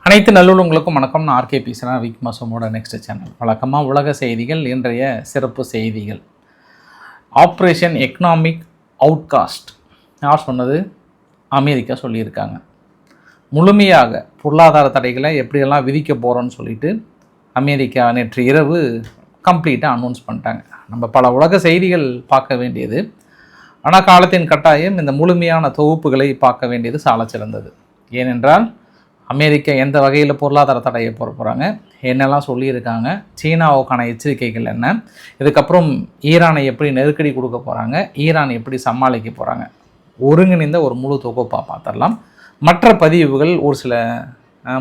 அனைத்து நல்லுள்ளங்களுக்கும் வணக்கம். நான் ஆர்கே பேசுகிறேன். வீக் மாசமோட நெக்ஸ்ட் சேனல் வழக்கமாக உலக செய்திகள். இன்றைய சிறப்பு செய்திகள். ஆப்ரேஷன் எக்கனாமிக் அவுட்காஸ்ட் யார் சொன்னது? அமெரிக்கா சொல்லியிருக்காங்க. முழுமையாக பொருளாதார தடைகளை எப்படியெல்லாம் விதிக்க போகிறோன்னு சொல்லிட்டு அமெரிக்கா நேற்று இரவு கம்ப்ளீட்டாக அனௌன்ஸ் பண்ணிட்டாங்க. நம்ம பல உலக செய்திகள் பார்க்க வேண்டியது, ஆனால் காலத்தின் கட்டாயம் இந்த முழுமையான தொகுப்புகளை பார்க்க வேண்டியது சால சிறந்தது. ஏனென்றால் அமெரிக்கா எந்த வகையில் பொருளாதார தடையை போட போகிறாங்க, என்னெல்லாம் சொல்லியிருக்காங்க, சீனாவுக்கான எச்சரிக்கைகள் என்ன, இதுக்கப்புறம் ஈரானை எப்படி நெருக்கடி கொடுக்க போகிறாங்க, ஈரான் எப்படி சமாளிக்க போகிறாங்க, ஒருங்கிணைந்த ஒரு முழு தொகுப்பாக பார்த்துடலாம். மற்ற பதிவுகள் ஒரு சில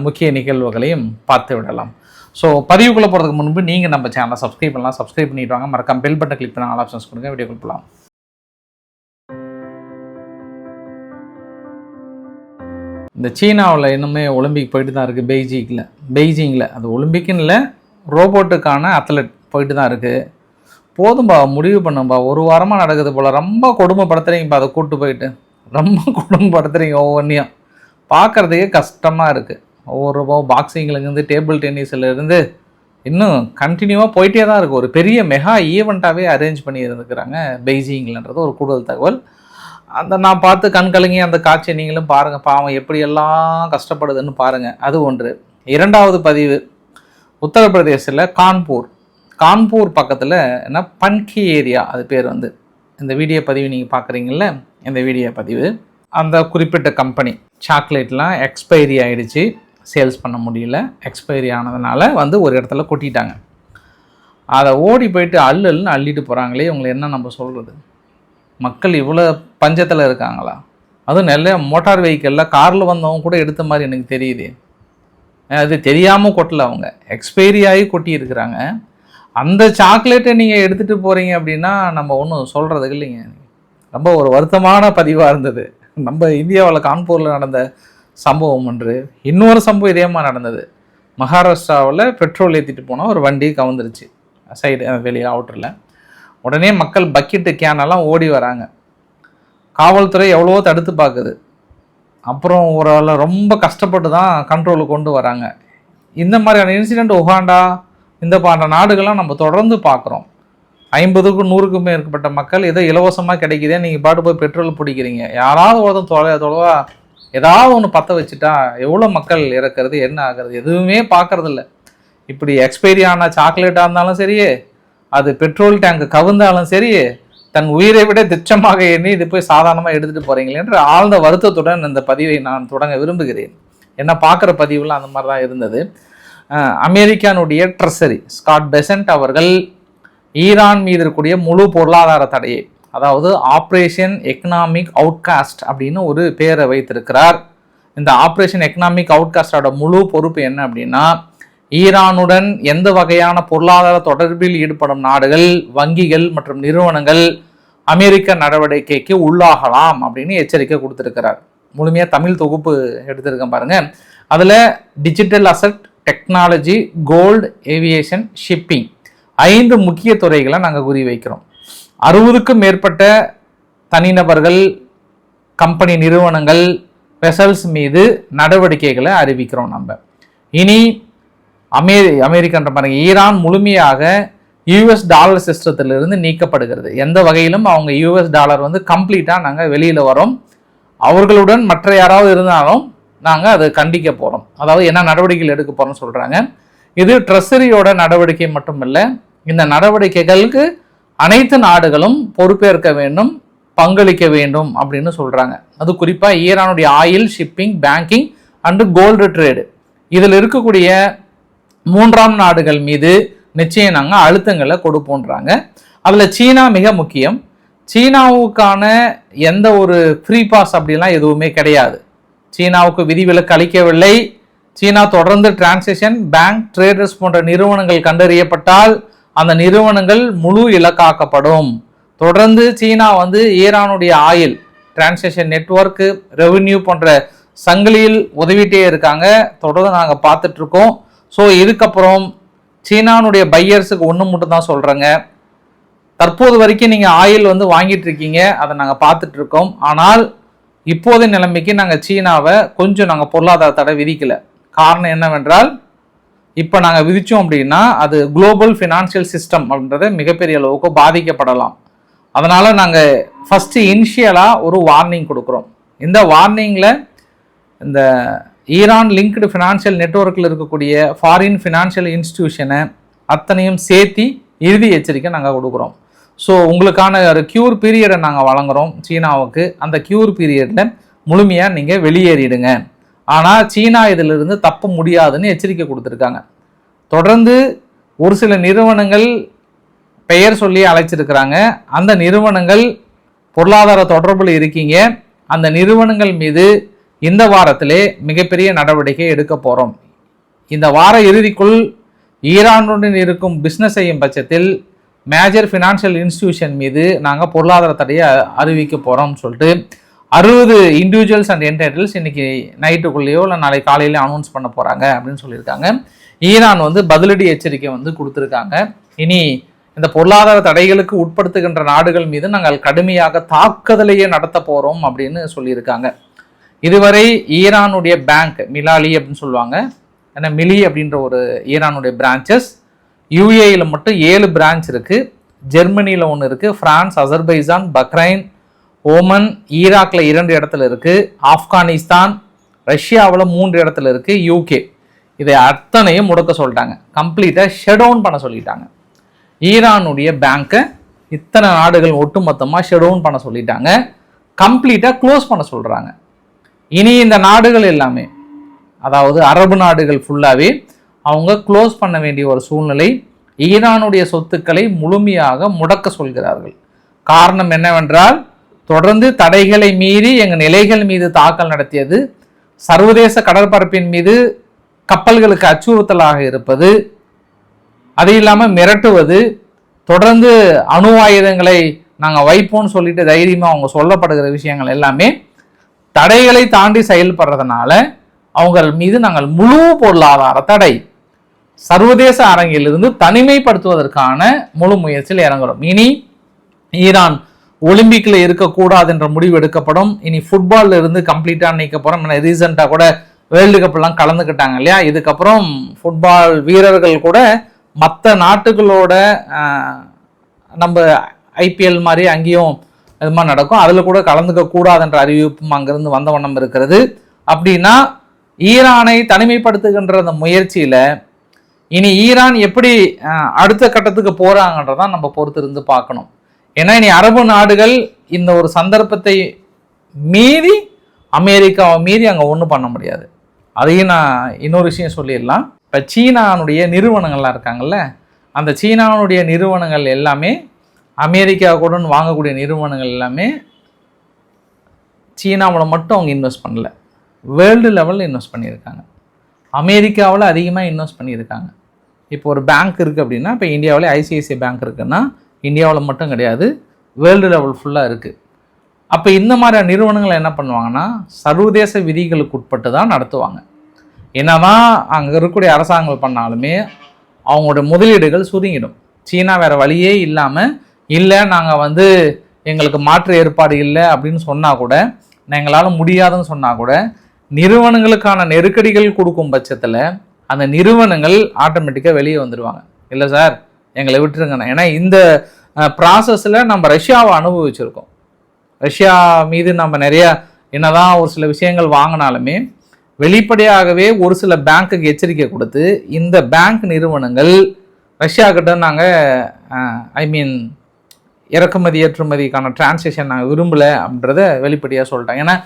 முக்கிய நிகழ்வுகளையும் பார்த்து விடலாம். ஸோ பதிவுக்குள்ளே போகிறதுக்கு முன்பு நீங்கள் நம்ம சேனலை சப்ஸ்கிரைப் பண்ணலாம். சப்ஸ்கிரைப் பண்ணிட்டு வாங்க. மறக்காம பெல் பட்டன் கிளிக் பண்ண ஆல் ஆப்ஷன்ஸ் கொடுங்க. வீடியோ கொடுக்கலாம். இந்த சீனாவில் இன்னுமே ஒலிம்பிக் போயிட்டு தான் இருக்குது. பெய்ஜிங்கில் அது ஒலிம்பிக்குன்னு இல்லை, ரோபோட்டுக்கான அத்லெட் போயிட்டு தான் இருக்குது. போதும்பா, முடிவு பண்ணும்பா. ஒரு வாரமாக நடக்குது போல். ரொம்ப கொடுமைப்படுத்துகிறீங்கப்பா. அதை கூப்பிட்டு போயிட்டு ரொம்ப கொடுமைப்படுத்துகிறீங்க. ஒவ்வொன்றையும் பார்க்குறதுக்கே கஷ்டமாக இருக்குது. ஒவ்வொரு பாக்ஸிங்லேருந்து டேபிள் டென்னிஸ்லேருந்து இன்னும் கண்டினியூவாக போயிட்டே தான் இருக்குது. ஒரு பெரிய மெகா ஈவெண்ட்டாகவே அரேஞ்ச் பண்ணி இருந்துக்கிறாங்க பெய்ஜிங்லன்றது ஒரு கூடுதல் தகவல். அந்த நான் பார்த்து கண் கலங்கி அந்த காட்சியை நீங்களும் பாருங்கள். பாவம் எப்படியெல்லாம் கஷ்டப்படுதுன்னு பாருங்கள். அது ஒன்று. இரண்டாவது பதிவு, உத்தரப்பிரதேசில் கான்பூர் பக்கத்தில் என்ன பன்கி ஏரியா அது பேர் வந்து. இந்த வீடியோ பதிவு நீங்கள் பார்க்குறீங்கள, இந்த வீடியோ பதிவு அந்த குறிப்பிட்ட கம்பெனி சாக்லேட்லாம் எக்ஸ்பைரி ஆகிடுச்சு, சேல்ஸ் பண்ண முடியல. எக்ஸ்பைரி ஆனதுனால வந்து ஒரு இடத்துல கொட்டிட்டாங்க. அதை ஓடி போயிட்டு அள்ளுன்னு அள்ளிட்டு போகிறாங்களே. இவங்களை என்ன நம்ம சொல்கிறது? மக்கள் இவ்வளோ பஞ்சத்தில் இருக்காங்களா? அதுவும் நல்ல மோட்டார் வெஹிக்கிளில் காரில் வந்தவங்க கூட எடுத்த மாதிரி எனக்கு தெரியுது. அது தெரியாமல் கொட்டலை, அவங்க எக்ஸ்பைரி ஆகி கொட்டி இருக்கிறாங்க. அந்த சாக்லேட்டை நீங்கள் எடுத்துகிட்டு போகிறீங்க அப்படின்னா நம்ம ஒன்றும் சொல்கிறதுக்கு இல்லைங்க. ரொம்ப ஒரு வருத்தமான பதிவாக இருந்தது. நம்ம இந்தியாவில் கான்பூரில் நடந்த சம்பவம் ஒன்று. இன்னொரு சம்பவம் இதே மாதிரி நடந்தது. மகாராஷ்டிராவில் பெட்ரோல் ஏற்றிட்டு போனால் ஒரு வண்டி கவுந்துருச்சு சைடு வெளியே அவுட்டரில். உடனே மக்கள் பக்கெட்டு கேனெல்லாம் ஓடி வராங்க. காவல்துறை எவ்வளவோ தடுத்து பார்க்குது. அப்புறம் ஒரு ரொம்ப கஷ்டப்பட்டு தான் கண்ட்ரோலுக்கு கொண்டு வராங்க. இந்த மாதிரியான இன்சிடெண்ட் உகாண்டா இந்த போன்ற நாடுகள்லாம் நம்ம தொடர்ந்து பார்க்குறோம். 50க்கும் 100க்கும் மேற்பட்ட மக்கள் ஏதோ இலவசமாக கிடைக்குதே, நீங்கள் பாட்டு போய் பெட்ரோல் பிடிக்கிறீங்க. யாராவது ஒருத்தன் தொலைவா ஏதாவது ஒன்று பற்ற வச்சுட்டா எவ்வளோ மக்கள் இறக்கிறது, என்ன ஆகிறது, எதுவுமே பார்க்குறதில்ல. இப்படி எக்ஸ்பைரி ஆன சாக்லேட்டாக இருந்தாலும் சரியே, அது பெட்ரோல் டேங்க் கவுந்தாலும் சரி, தன் உயிரை விட துச்சமாக எண்ணி இது போய் சாதாரணமாக எடுத்துகிட்டு போகிறீங்களே என்று ஆழ்ந்த வருத்தத்துடன் இந்த பதிவை நான் தொடங்க விரும்புகிறேன். என்ன பார்க்குற பதிவுலாம் அந்த மாதிரி தான் இருந்தது. அமெரிக்கானுடைய ட்ரெஸரி ஸ்காட் பெசன்ட் அவர்கள் ஈரான் மீது இருக்கக்கூடிய முழு பொருளாதார தடையை, அதாவது ஆப்ரேஷன் எக்கனாமிக் அவுட்காஸ்ட் அப்படின்னு ஒரு பேரை வைத்திருக்கிறார். இந்த ஆப்ரேஷன் எக்கனாமிக் அவுட்காஸ்டோட முழு பொறுப்பு என்ன அப்படின்னா, ஈரானுடன் எந்த வகையான பொருளாதார தொடர்பில் ஈடுபடும் நாடுகள், வங்கிகள் மற்றும் நிறுவனங்கள் அமெரிக்க நடவடிக்கைக்கு உள்ளாகலாம் அப்படின்னு எச்சரிக்கை கொடுத்துருக்கிறார். முழுமையாக தமிழ் தொகுப்பு எடுத்திருக்கேன் பாருங்க. அதில் digital asset, technology, gold, aviation, shipping 5 முக்கிய துறைகளை நாங்கள் குறி வைக்கிறோம். 60க்கும் மேற்பட்ட தனிநபர்கள், கம்பெனி நிறுவனங்கள், வெசல்ஸ் மீது நடவடிக்கைகளை அறிவிக்கிறோம். நம்ம இனி அமெரிக்கன்ற பாருங்க, ஈரான் முழுமையாக யூஎஸ் டாலர் சிஸ்டத்திலிருந்து நீக்கப்படுகிறது. எந்த வகையிலும் அவங்க யூஎஸ் டாலர் வந்து கம்ப்ளீட்டாக நாங்கள் வெளியில் வரோம். அவர்களுடன் மற்ற யாராவது இருந்தாலும் நாங்கள் அதை கண்டிக்க போகிறோம். அதாவது என்ன நடவடிக்கைகள் எடுக்க போகிறோம்னு சொல்கிறாங்க. இது ட்ரெஸரியோட நடவடிக்கை மட்டுமல்ல, இந்த நடவடிக்கைகளுக்கு அனைத்து நாடுகளும் பொறுப்பேற்க வேண்டும், பங்களிக்க வேண்டும் அப்படின்னு சொல்கிறாங்க. அது குறிப்பாக ஈரானுடைய oil, shipping, banking and gold trade இதில் இருக்கக்கூடிய 3ஆம் நாடுகள் மீது நிச்சயம் நாங்கள் அழுத்தங்களை கொடுப்போன்றாங்க. அதில் சீனா மிக முக்கியம். சீனாவுக்கான எந்த ஒரு ஃப்ரீ பாஸ் அப்படிலாம் எதுவுமே கிடையாது. சீனாவுக்கு விதிவிலக்கு அளிக்கவில்லை. சீனா தொடர்ந்து டிரான்சாக்ஷன், பேங்க், ட்ரேடர்ஸ் போன்ற நிறுவனங்கள் கண்டறியப்பட்டால் அந்த நிறுவனங்கள் முழு இலக்காக்கப்படும். தொடர்ந்து சீனா வந்து ஈரானுடைய ஆயில், டிரான்சாக்ஷன் நெட்வொர்க்கு, ரெவென்யூ போன்ற சங்கிலியில் உதவிட்டே இருக்காங்க. தொடர்ந்து நாங்கள் பார்த்துட்ருக்கோம். ஸோ இதுக்கப்புறம் சீனானுடைய பையர்ஸுக்கு ஒன்று மட்டும் தான் சொல்கிறேங்க. தற்போது வரைக்கும் நீங்கள் ஆயில் வந்து வாங்கிட்டு இருக்கீங்க, அதை நாங்கள் பார்த்துட்ருக்கோம். ஆனால் இப்போதைய நிலைமைக்கு நாங்கள் சீனாவை கொஞ்சம் நாங்கள் பொருளாதார தடை விதிக்கலை. காரணம் என்னவென்றால் இப்போ நாங்கள் விதித்தோம் அப்படின்னா அது குளோபல் ஃபினான்ஷியல் சிஸ்டம் அப்படின்றத மிகப்பெரிய அளவுக்கு பாதிக்கப்படலாம். அதனால் நாங்கள் ஃபஸ்ட்டு இனிஷியலாக ஒரு வார்னிங் கொடுக்குறோம். இந்த வார்னிங்கில் இந்த ஈரான் லிங்க்டு ஃபினான்ஷியல் நெட்வொர்க்கில் இருக்கக்கூடிய ஃபாரின் ஃபினான்ஷியல் இன்ஸ்டிடியூஷனை அத்தனையும் சேர்த்தி இறுதி எச்சரிக்கை நாங்கள் கொடுக்குறோம். ஸோ உங்களுக்கான ஒரு க்யூர் பீரியடை நாங்கள் வழங்குகிறோம் சீனாவுக்கு. அந்த க்யூர் பீரியடில் முழுமையாக நீங்கள் வெளியேறிடுங்க. ஆனால் சீனா இதிலிருந்து தப்ப முடியாதுன்னு எச்சரிக்கை கொடுத்துருக்காங்க. தொடர்ந்து ஒரு சில நிறுவனங்கள் பெயர் சொல்லி அழைச்சிருக்கிறாங்க. அந்த நிறுவனங்கள் பொருளாதார தொடர்பில் இருக்கீங்க. அந்த நிறுவனங்கள் மீது இந்த வாரத்திலே மிகப்பெரிய நடவடிக்கை எடுக்க போகிறோம். இந்த வார இறுதிக்குள் ஈரானுடன் இருக்கும் பிஸ்னஸ் செய்யும் பட்சத்தில் மேஜர் ஃபினான்ஷியல் இன்ஸ்டிடியூஷன் மீது நாங்கள் பொருளாதார தடையை அறிவிக்க போகிறோம்னு சொல்லிட்டு 60 இண்டிவிஜுவல்ஸ் அண்ட் என்டைட்டில்ஸ் இன்னைக்கு நைட்டுக்குள்ளேயோ இல்லை நாளை காலையில அனௌன்ஸ் பண்ண போகிறாங்க அப்படின்னு சொல்லியிருக்காங்க. ஈரான் பதிலடி எச்சரிக்கை கொடுத்துருக்காங்க. இனி இந்த பொருளாதார தடைகளுக்கு உட்படுத்துகின்ற நாடுகள் மீது நாங்கள் கடுமையாக தாக்குதலையே நடத்த போகிறோம் அப்படின்னு சொல்லியிருக்காங்க. இதுவரை ஈரானுடைய பேங்க் மிலாலி அப்படின்னு சொல்லுவாங்க, ஏன்னா மிலி அப்படின்ற ஒரு ஈரானுடைய பிரான்ச்சஸ் யூஏயில் மட்டும் 7 பிரான்ச் இருக்குது. ஜெர்மனியில் 1 இருக்குது, பிரான்ஸ், அசர்பைசான், பக்ரைன், ஓமன், ஈராக்ல 2 இடத்துல இருக்குது, ஆப்கானிஸ்தான், ரஷ்யாவில் 3 இடத்துல இருக்குது, யூகே. இதை அத்தனையும் முடக்க சொல்லிட்டாங்க, கம்ப்ளீட்டாக ஷட் டவுன் பண்ண சொல்லிட்டாங்க. ஈரானுடைய பேங்கை இத்தனை நாடுகள் ஒட்டுமொத்தமாக ஷட் டவுன் பண்ண சொல்லிட்டாங்க, கம்ப்ளீட்டாக க்ளோஸ் பண்ண சொல்கிறாங்க. இனி இந்த நாடுகள் எல்லாமே, அதாவது அரபு நாடுகள் ஃபுல்லாகவே அவங்க க்ளோஸ் பண்ண வேண்டிய ஒரு சூழ்நிலை. ஈரானுடைய சொத்துக்களை முழுமையாக முடக்க சொல்கிறார்கள். காரணம் என்னவென்றால் தொடர்ந்து தடைகளை மீறி எங்கள் நிலைகள் மீது தாக்கல் நடத்தியது, சர்வதேச கடற்பரப்பின் மீது கப்பல்களுக்கு அச்சுறுத்தலாக இருப்பது, அது இல்லாமல் மிரட்டுவது, தொடர்ந்து அணு ஆயுதங்களை நாங்கள் வைப்போம்னு சொல்லிட்டு தைரியமாக அவங்க சொல்லப்படுகிற விஷயங்கள் எல்லாமே தடைகளை தாண்டி செயல்படுறதுனால அவங்க மீது நாங்கள் முழு பொருளாதார தடை, சர்வதேச அரங்கிலிருந்து தனிமைப்படுத்துவதற்கான முழு முயற்சியில் இறங்குறோம். இனி ஈரான் ஒலிம்பிக்கில் இருக்கக்கூடாது என்ற முடிவு எடுக்கப்படும். இனி ஃபுட்பால்ல இருந்து கம்ப்ளீட்டாக நீக்க போகிறோம். ரீசெண்டாக கூட வேர்ல்டு கப்லாம் கலந்துக்கிட்டாங்க இல்லையா, இதுக்கப்புறம் ஃபுட்பால் வீரர்கள் கூட மற்ற நாட்டுகளோட நம்ம ஐபிஎல் மாதிரி அங்கேயும் இது மாதிரி நடக்கும், அதில் கூட கலந்துக்க கூடாதுன்ற அறிவிப்பும் அங்கிருந்து வந்த வண்ணம் இருக்கிறது. அப்படின்னா ஈரானை தனிமைப்படுத்துகின்ற அந்த முயற்சியில் இனி ஈரான் எப்படி அடுத்த கட்டத்துக்கு போகிறாங்கன்றதான் நம்ம பொறுத்திருந்து பார்க்கணும். ஏன்னா இனி அரபு நாடுகள் இந்த ஒரு சந்தர்ப்பத்தை மீறி அமெரிக்காவை மீறி அங்கே ஒன்றும் பண்ண முடியாது. அதையும் நான் இன்னொரு விஷயம் சொல்லிடலாம். இப்போ சீனானுடைய நிறுவனங்கள்லாம் இருக்காங்கல்ல, அந்த சீனானுடைய நிறுவனங்கள் எல்லாமே அமெரிக்காவுடன் வாங்கக்கூடிய நிறுவனங்கள் எல்லாமே சீனாவில் மட்டும் அவங்க இன்வெஸ்ட் பண்ணல, வேர்ல்டு லெவலில் இன்வெஸ்ட் பண்ணியிருக்காங்க. அமெரிக்காவில் அதிகமாக இன்வெஸ்ட் பண்ணியிருக்காங்க. இப்போ ஒரு பேங்க் இருக்குது அப்படின்னா, இப்போ இந்தியாவில் ஐசிஐசிஐ பேங்க் இருக்குன்னா இந்தியாவில் மட்டும் கிடையாது, வேர்ல்டு லெவல் ஃபுல்லாக இருக்குது. அப்போ இந்த மாதிரி நிறுவனங்களை என்ன பண்ணுவாங்கன்னா சர்வதேச விதிகளுக்கு உட்பட்டு தான் நடத்துவாங்க. என்னதான் அங்கே இருக்கக்கூடிய அரசாங்கம் பண்ணாலுமே அவங்களோட முதலீடுகள் சுருங்கிடும். சீனா வேறு வழியே இல்லாமல் இல்லை நாங்கள் எங்களுக்கு மாற்று ஏற்பாடு இல்லை அப்படின்னு சொன்னால் கூட, எங்களால் முடியாதுன்னு சொன்னால் கூட, நிறுவனங்களுக்கான நெருக்கடிகள் கொடுக்கும் பட்சத்தில் அந்த நிறுவனங்கள் ஆட்டோமேட்டிக்காக வெளியே வந்துடுவாங்க. இல்லை சார் எங்களை விட்டுருங்கண்ணா. ஏன்னா இந்த ப்ராசஸில் நம்ம ரஷ்யாவை அனுபவிச்சிருக்கோம். ரஷ்யா மீது நம்ம நிறையா என்னதான் ஒரு சில விஷயங்கள் வாங்கினாலுமே வெளிப்படையாகவே ஒரு சில பேங்க்குக்கு எச்சரிக்கை கொடுத்து இந்த பேங்க் நிறுவனங்கள் ரஷ்யா கிட்ட நாங்கள் இறக்குமதி ஏற்றுமதிக்கான டிரான்சாக்ஷன் நாங்கள் விரும்பலை அப்படின்றத வெளிப்படையாக சொல்லிட்டாங்க. ஏன்னா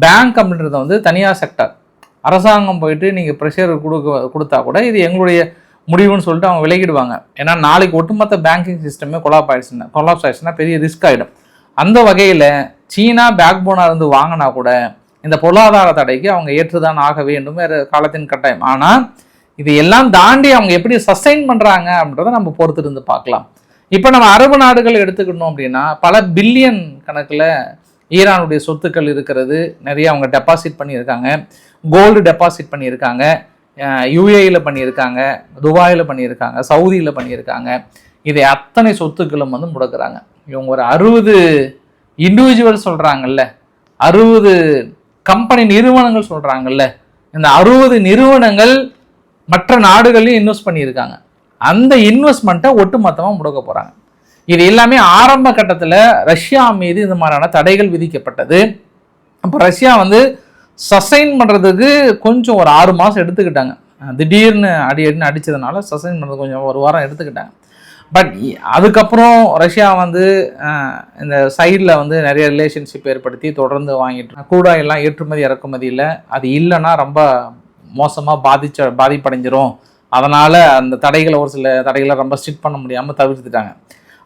பேங்க் அப்படின்றது தனியார் செக்டர், அரசாங்கம் போயிட்டு நீங்கள் ப்ரெஷர் கொடுத்தா கூட இது எங்களுடைய முடிவுன்னு சொல்லிட்டு அவங்க விலகிடுவாங்க. ஏன்னா நாளைக்கு ஒட்டுமொத்த பேங்கிங் சிஸ்டமே கொலாப்ஸ் ஆயிடுச்சுன்னா பெரிய ரிஸ்க் ஆகிடும். அந்த வகையில் சீனா பேக் போனாக இருந்து வாங்கினா கூட இந்த பொருளாதார தடைக்கு அவங்க ஏற்றுதான் ஆக வேண்டும், வேறு காலத்தின் கட்டாயம். ஆனால் இது எல்லாம் தாண்டி அவங்க எப்படி சஸ்டைன் பண்ணுறாங்க அப்படின்றத நம்ம பொறுத்து இருந்து பார்க்கலாம். இப்போ நம்ம அரபு நாடுகள் எடுத்துக்கணும் அப்படின்னா பல பில்லியன் கணக்கில் ஈரானுடைய சொத்துக்கள் இருக்கிறது, நிறைய அவங்க டெபாசிட் பண்ணியிருக்காங்க, கோல்டு டெபாசிட் பண்ணியிருக்காங்க, யூஏயில் பண்ணியிருக்காங்க, துபாயில் பண்ணியிருக்காங்க, சவுதியில் பண்ணியிருக்காங்க. இதை அத்தனை சொத்துக்களும் முடக்கிறாங்க. இவங்க ஒரு 60 இண்டிவிஜுவல் சொல்கிறாங்கல்ல, 60 கம்பெனி நிறுவனங்கள் சொல்கிறாங்கல்ல, இந்த 60 நிறுவனங்கள் மற்ற நாடுகளையும் இன்வெஸ்ட் பண்ணியிருக்காங்க. அந்த இன்வெஸ்ட்மெண்ட்டை ஒட்டுமொத்தமாக முடக்க போகிறாங்க. இது எல்லாமே ஆரம்ப கட்டத்தில் ரஷ்யா மீது இந்த மாதிரியான தடைகள் விதிக்கப்பட்டது. அப்போ ரஷ்யா வந்து சஸ்டைன் பண்ணுறதுக்கு கொஞ்சம் ஒரு 6 மாதம் எடுத்துக்கிட்டாங்க. திடீர்னு அடின்னு அடித்ததுனால சஸ்டைன் பண்ணுறது கொஞ்சம் ஒரு வாரம் எடுத்துக்கிட்டாங்க. பட் அதுக்கப்புறம் ரஷ்யா வந்து இந்த சைடில் வந்து நிறைய ரிலேஷன்ஷிப் ஏற்படுத்தி தொடர்ந்து வாங்கிட்டு கூட எல்லாம் ஏற்றுமதி இறக்குமதியில் அது இல்லைன்னா ரொம்ப மோசமாக பாதிப்படைஞ்சிரும். அதனால் அந்த தடைகளை ஒரு சில தடைகளை ரொம்ப ஸ்ட்ரிக்ட் பண்ண முடியாமல் தவிர்த்துட்டாங்க.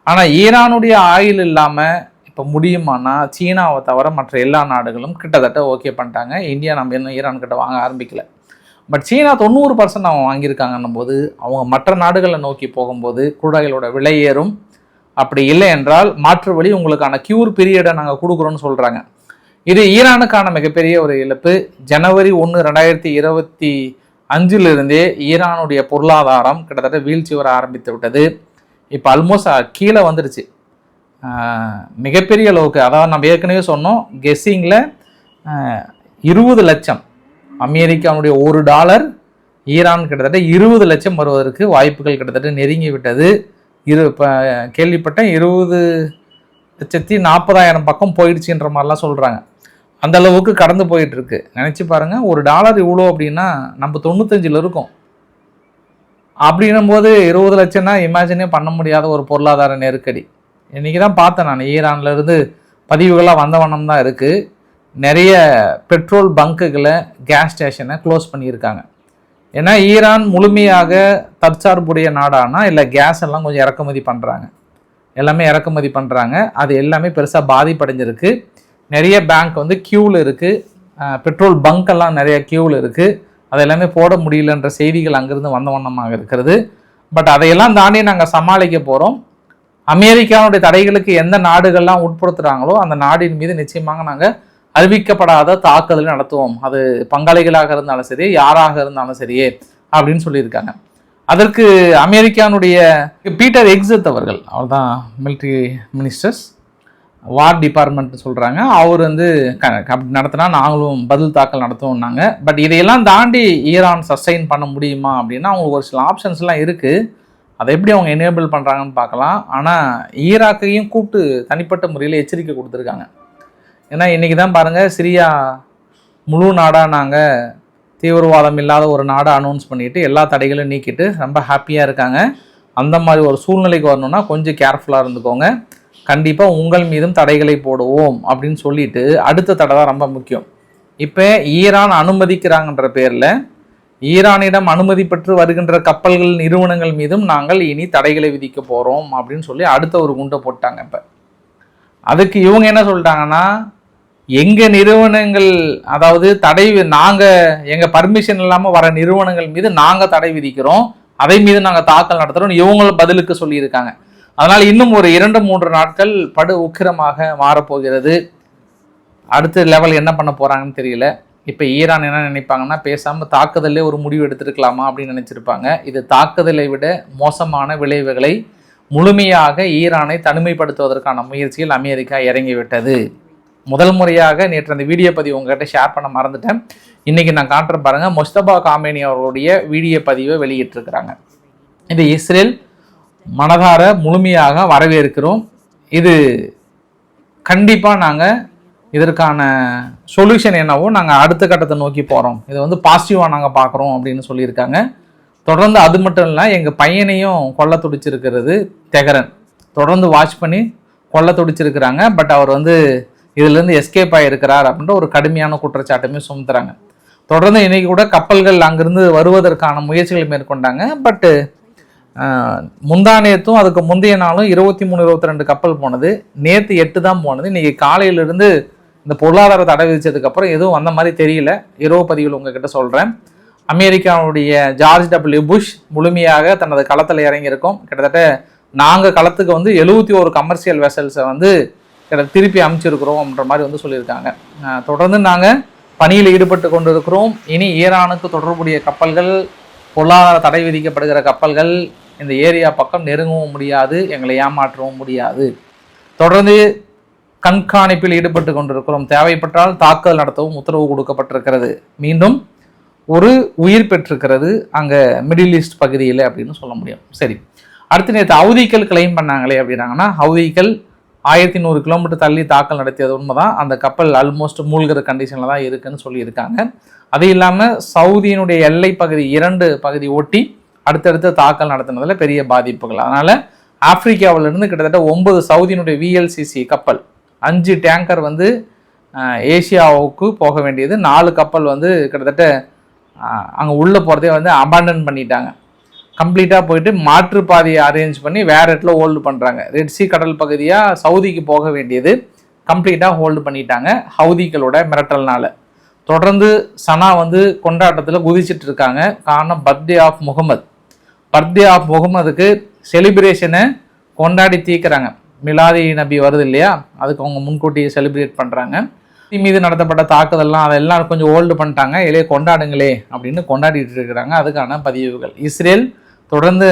ஆனால் ஈரானுடைய ஆயில் இல்லாமல் இப்போ முடியுமானா சீனாவை தவிர மற்ற எல்லா நாடுகளும் கிட்டத்தட்ட ஓகே பண்ணிட்டாங்க. இந்தியா நம்ம இன்னும் ஈரான்கிட்ட வாங்க ஆரம்பிக்கல. பட் சீனா 90% அவங்க வாங்கியிருக்காங்கன்னும் போது அவங்க மற்ற நாடுகளை நோக்கி போகும்போது குரூடாயிலோட விலை ஏறும். அப்படி இல்லை என்றால் மாற்று வழி உங்களுக்கான கியூர் பீரியடை நாங்கள் கொடுக்குறோன்னு சொல்கிறாங்க. இது ஈரானுக்கான மிகப்பெரிய ஒரு இழப்பு. ஜனவரி 1, 2025 ஈரானுடைய பொருளாதாரம் கிட்டத்தட்ட வீழ்ச்சி வர ஆரம்பித்து விட்டது. இப்போ ஆல்மோஸ்ட் கீழே வந்துடுச்சு மிகப்பெரிய அளவுக்கு. அதாவது நம்ம ஏற்கனவே சொன்னோம், கெஸ்ஸிங்கில் 20 லட்சம் அமெரிக்காவுடைய $1 ஈரான் கிட்டத்தட்ட 20 லட்சம் வருவதற்கு வாய்ப்புகள் கிட்டத்தட்ட நெருங்கி விட்டது. இப்போ கேள்விப்பட்டேன் 20,40,000 பக்கம் போயிடுச்சுன்ற மாதிரிலாம் சொல்கிறாங்க. அந்த அளவுக்கு கடந்து போயிட்டு இருக்கு. நினச்சி பாருங்கள், $1 இவ்வளோ அப்படின்னா நம்ம 95 இருக்கும். அப்படின்னும் போது 20 லட்சம்னா இமேஜினே பண்ண முடியாத ஒரு பொருளாதார நெருக்கடி. இன்றைக்கி தான் பார்த்தேன் நான், ஈரான்லேருந்து பதிவுகளாக வந்த வண்ணம் தான் இருக்குது. நிறைய பெட்ரோல் பங்குகளை, கேஸ் ஸ்டேஷனை க்ளோஸ் பண்ணியிருக்காங்க. ஏன்னா ஈரான் முழுமையாக தற்சார்புடைய நாடானா இல்லை கேஸ் எல்லாம் கொஞ்சம் இறக்குமதி பண்ணுறாங்க, எல்லாமே இறக்குமதி பண்ணுறாங்க. அது எல்லாமே பெருசாக பாதிப்படைஞ்சிருக்கு. நிறைய பேங்க் வந்து க்யூவில் இருக்குது, பெட்ரோல் பங்க் நிறைய க்யூவில் இருக்குது. அது எல்லாமே போட முடியலன்ற செய்திகள் அங்கேருந்து வந்த வண்ணமாக இருக்கிறது. பட் அதையெல்லாம் தாண்டி நாங்கள் சமாளிக்க போகிறோம். அமெரிக்காவுடைய தடைகளுக்கு எந்த நாடுகள்லாம் உட்படுத்துகிறாங்களோ அந்த நாடின் மீது நிச்சயமாக நாங்கள் அறிவிக்கப்படாத தாக்குதலை நடத்துவோம். அது பங்காளிகளாக இருந்தாலும் சரி, யாராக இருந்தாலும் சரியே அப்படின்னு சொல்லியிருக்காங்க. அதற்கு அமெரிக்கானுடைய பீட்டர் எக்ஸத் அவர்கள், அவர் தான் மிலிட்ரி மினிஸ்டர்ஸ், வார் டிபார்ட்மெண்ட் சொல்கிறாங்க, அவர் வந்து நடத்தினா நாங்களும் பதில் தாக்கல் நடத்துவோம்னாங்க. பட் இதையெல்லாம் தாண்டி ஈரான் சஸ்டைன் பண்ண முடியுமா அப்படின்னா அவங்களுக்கு ஒரு சில ஆப்ஷன்ஸ்லாம் இருக்குது. அதை எப்படி அவங்க எனேபிள் பண்ணுறாங்கன்னு பார்க்கலாம். ஆனால் ஈராக்கையும் கூப்பிட்டு தனிப்பட்ட முறையில் எச்சரிக்கை கொடுத்துருக்காங்க. ஏன்னா இன்றைக்கி தான் பாருங்கள், சிரியா முழு நாடாக நாங்கள் தீவிரவாதம் இல்லாத ஒரு நாடை அனௌன்ஸ் பண்ணிவிட்டு எல்லா தடைகளும் நீக்கிட்டு ரொம்ப ஹாப்பியாக இருக்காங்க. அந்த மாதிரி ஒரு சூழ்நிலைக்கு வரணுன்னா கொஞ்சம் கேர்ஃபுல்லாக இருந்துக்கோங்க. கண்டிப்பாக உங்கள் மீதும் தடைகளை போடுவோம் அப்படின்னு சொல்லிட்டு அடுத்த தடை தான் ரொம்ப முக்கியம். இப்போ ஈரான் அனுமதிக்கிறாங்கன்ற பேரில் ஈரானிடம் அனுமதி பெற்று வருகின்ற கப்பல்கள் நிறுவனங்கள் மீதும் நாங்கள் இனி தடைகளை விதிக்க போகிறோம் அப்படின்னு சொல்லி அடுத்த ஒரு குண்டை போட்டாங்க. இப்போ அதுக்கு இவங்க என்ன சொல்லிட்டாங்கன்னா, எங்கள் நிறுவனங்கள், அதாவது தடை, நாங்கள் எங்கள் பர்மிஷன் இல்லாமல் வர நிறுவனங்கள் மீது நாங்கள் தடை விதிக்கிறோம், அதை மீது நாங்கள் தாக்கல் நடத்துகிறோம் இவங்களும் பதிலுக்கு சொல்லியிருக்காங்க. அதனால் இன்னும் ஒரு 2-3 நாட்கள் படு உக்கிரமாக மாறப்போகிறது. அடுத்த லெவல் என்ன பண்ண போகிறாங்கன்னு தெரியல. இப்போ ஈரான் என்ன நினைப்பாங்கன்னா, பேசாமல் தாக்குதலே ஒரு முடிவு எடுத்துருக்கலாமா அப்படின்னு நினச்சிருப்பாங்க. இது தாக்குதலை விட மோசமான விளைவுகளை முழுமையாக ஈரானை தனிமைப்படுத்துவதற்கான முயற்சியில் அமெரிக்கா இறங்கிவிட்டது. முதல் முறையாக நேற்று அந்த வீடியோ பதிவு உங்கள்கிட்ட ஷேர் பண்ண மறந்துட்டேன். இன்றைக்கி நான் காட்டுற பாருங்கள், முஸ்தபா காமேனி அவர்களுடைய வீடியோ பதிவை வெளியிட்டிருக்கிறாங்க. இது இஸ்ரேல் மனதார முழுமையாக வரவேற்கிறோம். இது கண்டிப்பாக நாங்கள் இதற்கான சொல்யூஷன் என்னவோ நாங்கள் அடுத்த கட்டத்தை நோக்கி போகிறோம், இது வந்து பாசிட்டிவாக நாங்கள் பார்க்குறோம் அப்படின்னு சொல்லியிருக்காங்க. தொடர்ந்து அது மட்டும் இல்லை, எங்கள் பையனையும் கொல்ல துடிச்சிருக்கிறது தெஹ்ரான், தொடர்ந்து வாட்ச் பண்ணி கொல்ல துடிச்சிருக்கிறாங்க. பட் அவர் வந்து இதிலேருந்து எஸ்கேப் ஆகியிருக்கிறார் அப்படின்ற ஒரு கடுமையான குற்றச்சாட்டுமே சுமத்துறாங்க. தொடர்ந்து இன்றைக்கி கூட கப்பல்கள் அங்கிருந்து வருவதற்கான முயற்சிகளை மேற்கொண்டாங்க. பட்டு முந்தானேத்தும் அதுக்கு முந்தைய நாளும் 23-22 கப்பல் போனது, நேற்று 8 தான் போனது. இன்றைக்கி காலையிலிருந்து இந்த பொருளாதார தடை விதிச்சதுக்கப்புறம் எதுவும் வந்த மாதிரி தெரியல. இரவு பதிவில் உங்ககிட்ட சொல்கிறேன். அமெரிக்காவுடைய ஜார்ஜ் டபிள்யூ புஷ் முழுமையாக தனது களத்தில் இறங்கியிருக்கோம். கிட்டத்தட்ட நாங்கள் களத்துக்கு வந்து 71 கமர்ஷியல் வெசல்ஸை வந்து திருப்பி அமைச்சிருக்கிறோம் அப்படின்ற மாதிரி வந்து சொல்லியிருக்காங்க. தொடர்ந்து நாங்கள் பணியில் ஈடுபட்டு கொண்டு இருக்கிறோம். இனி ஈரானுக்கு தொடர்புடைய கப்பல்கள், பொருளாதார தடை விதிக்கப்படுகிற கப்பல்கள் இந்த ஏரியா பக்கம் நெருங்கவும் முடியாது, எங்களை ஏமாற்றவும் முடியாது. தொடர்ந்து கண்காணிப்பில் ஈடுபட்டு கொண்டிருக்கிறோம். தேவைப்பட்டால் தாக்குதல் நடத்தவும் உத்தரவு கொடுக்கப்பட்டிருக்கிறது. மீண்டும் ஒரு உயிர் பெற்றிருக்கிறது அங்கே மிடில் ஈஸ்ட் பகுதியில் அப்படின்னு சொல்ல முடியும். சரி, அடுத்து நேற்று ஹவுதிகள் கிளைம் பண்ணாங்களே அப்படின்னாங்கன்னா, ஹவுதிகள் 1100 கிலோமீட்டர் தள்ளி தாக்கல் நடத்தியது உண்மைதான். அந்த கப்பல் ஆல்மோஸ்ட் மூழ்கிற கண்டிஷனில் தான் இருக்குன்னு சொல்லியிருக்காங்க. அது இல்லாமல் சவுதியினுடைய எல்லை பகுதி 2 பகுதி ஒட்டி அடுத்தடுத்து தாக்கல் நடத்தினதில் பெரிய பாதிப்புகள். அதனால் ஆப்பிரிக்காவிலிருந்து கிட்டத்தட்ட 9 சவுதியினுடைய VLCC கப்பல், 5 டேங்கர் வந்து ஏசியாவுக்கு போக வேண்டியது, 4 கப்பல் வந்து கிட்டத்தட்ட அங்கே உள்ளே போகிறதே வந்து அபாண்டன் பண்ணிட்டாங்க. கம்ப்ளீட்டாக போயிட்டு மாற்றுப்பாதையை அரேஞ்ச் பண்ணி வேறு இடத்துல ஹோல்டு பண்ணுறாங்க. ரெட்சி கடல் பகுதியாக சவுதிக்கு போக வேண்டியது கம்ப்ளீட்டாக ஹோல்டு பண்ணிட்டாங்க ஹவுதிகளோட மிரட்டல்னால. தொடர்ந்து சனா வந்து கொண்டாட்டத்தில் குதிச்சுட்டு இருக்காங்க. காரணம் birthday of Muhammad. Birthday of முகமதுக்கு செலிப்ரேஷனை கொண்டாடி தீர்க்குறாங்க. மிலாதி நபி வருது இல்லையா, அதுக்கு அவங்க முன்கூட்டியே செலிப்ரேட் பண்ணுறாங்க. மீது நடத்தப்பட்ட தாக்குதல்லாம் அதெல்லாம் கொஞ்சம் ஹோல்டு பண்ணிட்டாங்க. இலையே கொண்டாடுங்களே அப்படின்னு கொண்டாடிட்டு இருக்கிறாங்க. அதுக்கான பதிவுகள். இஸ்ரேல் தொடர்ந்து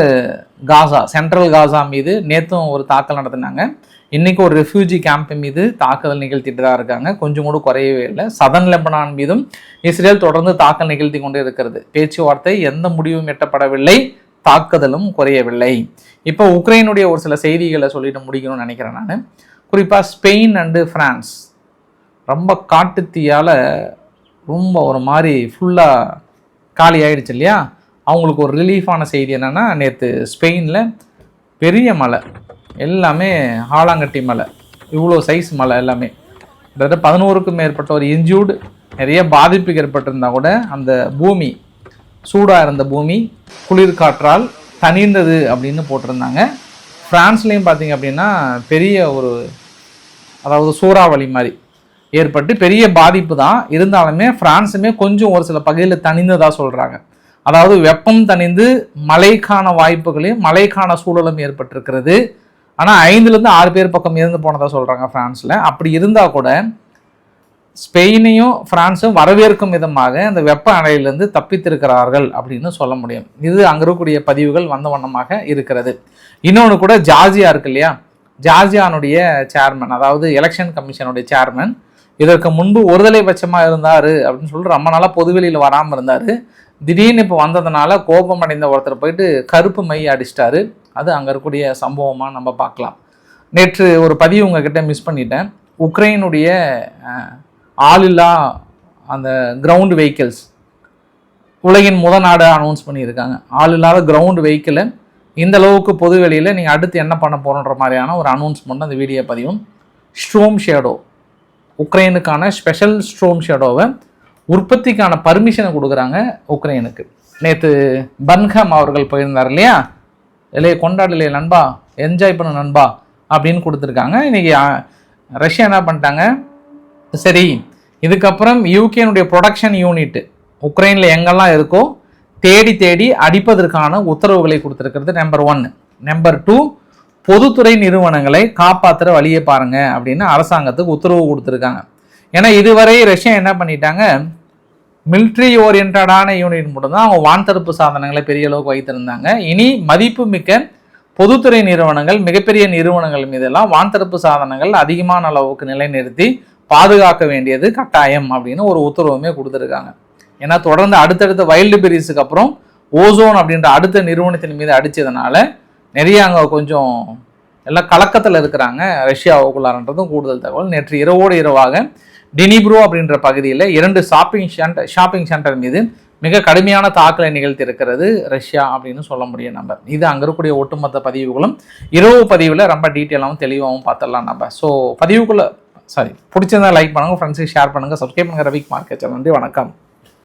காசா, சென்ட்ரல் காசா மீது நேற்றும் ஒரு தாக்கல் நடத்தினாங்க. இன்றைக்கி ஒரு ரெஃப்யூஜி கேம்ப் மீது தாக்குதல் நிகழ்த்திட்டு தான் இருக்காங்க. கொஞ்சம் கூட குறையவே இல்லை. சதன் லெபனான் மீதும் இஸ்ரேல் தொடர்ந்து தாக்கல் நிகழ்த்தி கொண்டே இருக்கிறது. பேச்சுவார்த்தை எந்த முடிவும் எட்டப்படவில்லை, தாக்குதலும் குறையவில்லை. இப்போ உக்ரைனுடைய ஒரு சில செய்திகளை சொல்லிட்டு முடிக்கணும்னு நினைக்கிறேன் நான். குறிப்பாக ஸ்பெயின் அண்டு ஃப்ரான்ஸ் ரொம்ப காட்டுத்தீயால் ரொம்ப ஒரு மாதிரி ஃபுல்லாக காலி ஆகிடுச்சு இல்லையா. அவங்களுக்கு ஒரு ரிலீஃபான செய்தி என்னென்னா, நேற்று ஸ்பெயினில் பெரிய மழை, எல்லாமே ஆலாங்கட்டி மலை, இவ்வளோ சைஸ் மலை எல்லாமே. கிட்டத்தட்ட 11க்கும் மேற்பட்ட ஒரு இன்ஜூர்டு, நிறைய பாதிப்பு ஏற்பட்டிருந்தா கூட அந்த பூமி, சூடாக இருந்த பூமி குளிர் காற்றால் தணிந்தது அப்படின்னு போட்டிருந்தாங்க. ஃப்ரான்ஸ்லேயும் பார்த்திங்க அப்படின்னா பெரிய ஒரு, அதாவது சூறாவளி மாதிரி ஏற்பட்டு பெரிய பாதிப்பு தான். இருந்தாலுமே ஃப்ரான்ஸுமே கொஞ்சம் ஒரு சில பகுதியில் தணிந்ததாக சொல்கிறாங்க. அதாவது வெப்பம் தணிந்து மழைக்கான வாய்ப்புகளையும் மழைக்கான சூழலும் ஏற்பட்டிருக்கிறது. ஆனால் 5லேருந்து 6 பேர் பக்கம் இருந்து போனதாக சொல்கிறாங்க ஃப்ரான்ஸில். அப்படி இருந்தால் கூட ஸ்பெயினையும் ஃப்ரான்ஸும் வரவேற்கும் விதமாக அந்த வெப்ப அலையிலிருந்து தப்பித்திருக்கிறார்கள் அப்படின்னு சொல்ல முடியும். இது அங்கே இருக்கக்கூடிய பதிவுகள் வந்த வண்ணமாக இருக்கிறது. இன்னொன்று கூட ஜார்ஜியா இருக்கு இல்லையா, ஜார்ஜியானுடைய சேர்மன், அதாவது எலெக்ஷன் கமிஷனுடைய சேர்மன், இதற்கு முன்பு ஒருதலைபட்சமாக இருந்தார் அப்படின்னு சொல்லிட்டு ரொம்ப நாளாக பொதுவெளியில் வராமல் இருந்தார். திடீர்னு இப்போ வந்ததுனால கோபம் அடைந்த ஒருத்தர் போயிட்டு கருப்பு மை அடிச்சிட்டாரு. அது அங்கே இருக்கக்கூடிய சம்பவமாக நம்ம பார்க்கலாம். நேற்று ஒரு பதிவு உங்ககிட்ட மிஸ் பண்ணிட்டேன். உக்ரைனுடைய ஆளில்லா அந்த கிரவுண்டு வெஹிக்கிள்ஸ் உலகின் நாடு அனௌன்ஸ் பண்ணியிருக்காங்க. ஆளில்லாத கிரவுண்டு வெஹிக்கிளை இந்த அளவுக்கு பொதுவெளியில் நீங்கள் அடுத்து என்ன பண்ண போகிறோன்ற மாதிரியான ஒரு அனௌன்ஸ்மெண்ட் அந்த வீடியோ பதிவும். ஸ்ட்ரோம் ஷேடோ, உக்ரைனுக்கான ஸ்பெஷல் ஸ்ட்ரோம் ஷேடோவை உற்பத்திக்கான பர்மிஷனை கொடுக்குறாங்க உக்ரைனுக்கு. நேற்று பன்ஹம் அவர்கள் போயிருந்தார் இல்லையா, இல்லையே கொண்டாடலையே நண்பா, என்ஜாய் பண்ண நண்பா அப்படின்னு கொடுத்துருக்காங்க. இன்றைக்கி ரஷ்யா என்ன பண்ணிட்டாங்க, சரி இதுக்கப்புறம் யூகேனுடைய ப்ரொடக்ஷன் யூனிட் உக்ரைனில் எங்கெல்லாம் இருக்கோ தேடி தேடி அடிப்பதற்கான உத்தரவுகளை கொடுத்துருக்கிறது. நம்பர் 1. நம்பர் 2, பொதுத்துறை நிறுவனங்களை காப்பாற்றுற வழியை பாருங்க அப்படின்னு அரசாங்கத்துக்கு உத்தரவு கொடுத்துருக்காங்க. ஏன்னா இதுவரை ரஷ்யா என்ன பண்ணிட்டாங்க, மிலிட்ரி ஓரியன்டான யூனிட் மட்டும்தான் அவங்க வான்தடுப்பு சாதனங்களை பெரிய அளவுக்கு வைத்திருந்தாங்க. இனி மதிப்பு மிக்க பொதுத்துறை நிறுவனங்கள், மிகப்பெரிய நிறுவனங்கள் மீதெல்லாம் வான்தடுப்பு சாதனங்கள் அதிகமான அளவுக்கு நிலைநிறுத்தி பாதுகாக்க வேண்டியது கட்டாயம் அப்படின்னு ஒரு உத்தரவுமே கொடுத்துருக்காங்க. ஏன்னா தொடர்ந்து அடுத்தடுத்த வைல்டு பெரிஸுக்கு அப்புறம் ஓசோன் அப்படின்ற அடுத்த நிறுவனத்தின் மீது அடித்ததுனால நிறைய அங்கே கொஞ்சம் எல்லாம் கலக்கத்தில் இருக்கிறாங்க ரஷ்யாவுக்குள்ளாரன்றதும் கூடுதல் தகவல். நேற்று இரவோடு இரவாக டினிப்ரோ அப்படின்ற பகுதியில் 2 ஷாப்பிங் சென்டர் மீது மிக கடுமையான தாக்கலை நிகழ்த்தி இருக்கிறது ரஷ்யா அப்படின்னு சொல்ல முடியும் நம்ம. இது அங்கே இருக்கக்கூடிய ஒட்டுமொத்த பதிவுகளும் இரவு பதிவில் ரொம்ப டீட்டெயிலாகவும் தெளிவாகவும் பார்த்துடலாம் நம்ம. ஸோ பதிவுக்குள்ளே பிடிச்சிருந்தா லைக் பண்ணுங்கள், ஃப்ரெண்ட்ஸுக்கு ஷேர் பண்ணுங்கள், சப்ஸ்கிரைப் பண்ணுங்கள். ரவிக் மார்க்கெட். நன்றி, வணக்கம்.